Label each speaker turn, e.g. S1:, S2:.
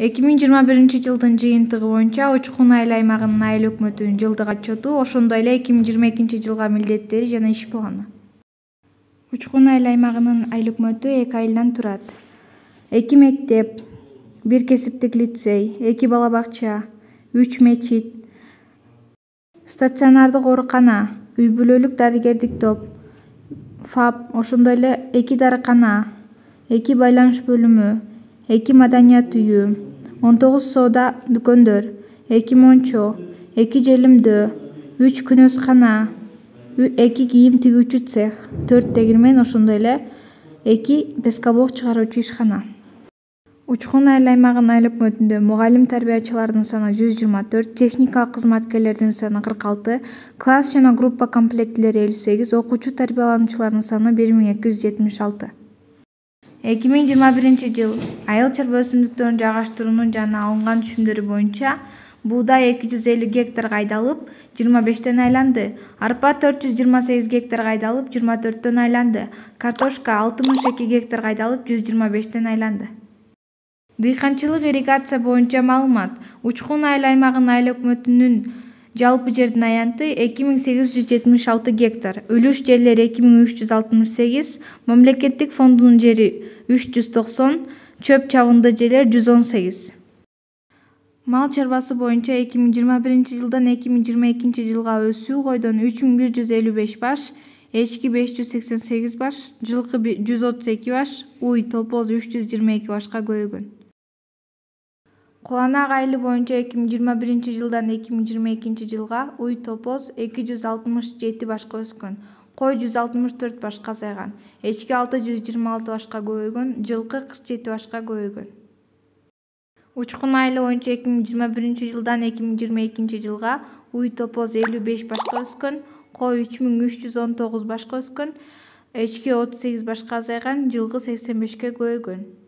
S1: 2021-жылдын жыйынтыгы боюнча Учкун айыл аймагынын айыл өкмөтүнүн жылдык отчету, ошондой эле 2022-жылга милдеттери жана иш планы. Учкун айыл аймагынын айыл өкмөтү 2 айылдан турат. 2 мектеп, 1 кесиптик лицей, 2 бала бакча, 3 мечит, стационардык оорукана, үй-бүлөлүк дарыгердик топ, ФАП, ошондой эле 2 дарыкана, 2 байланыш бөлүмү, 2 маданият үйү, 19 соода дүкөндөр, 2 мончо, 2 желимдөө, 3 күнөскана, 2 кийим тигүүчү цех, 4 тегирмен, ошондой эле 2 бескаблок чыгаруучу ишкана. Учкун айыл аймагынын айыл өкмөтүндө мугалим тарбиячылардын саны 124, техникалык кызматкерлердин саны 46, класс жана группа комплектилери 58, окуучу тарбиялануучулардын саны 1276. 2021-жыл айыл чарба өсүмдүктөрүн жайгаштыруунун жана алынган түшүмдөрү боюнча буудай 250 гектарга айдалып, 25тен айланды, арпа 428 гектарга айдалып, 24төн айланды, картошка 62 гектарга айдалып, 125тен айланды. Дыйканчылык ирригация боюнча маалымат. Учкун айыл аймагынын айыл өкмөтүнүн жалпы жердин аянты 2876 гектар, үлүш жерлери 2368, мамлекеттик фондунун жери 390, чөп чабынды жерлер 118. Мал чарбасы боюнча 2021-жылдан 2022-жылга өсүү койдон 3155 баш, эчки 588 баш, жылкы 132 баш, уй, топоз 322 башка көбөйгөн. Куланак айылы боюнча 2021-жылдан 2022-жылга уй, топоз 267 башка өскөн, кой 164 башка азайган, эчки 626 башка көбөйгөн, жылкы 47 башка көбөйгөн. Учкун айылы боюнча 2021-жылдан 2022-жылга уй, топоз 55 башка өскөн, кой 3319 башка өскөн, эчки 38 башка азайган, жылкы 85 көбөйгөн.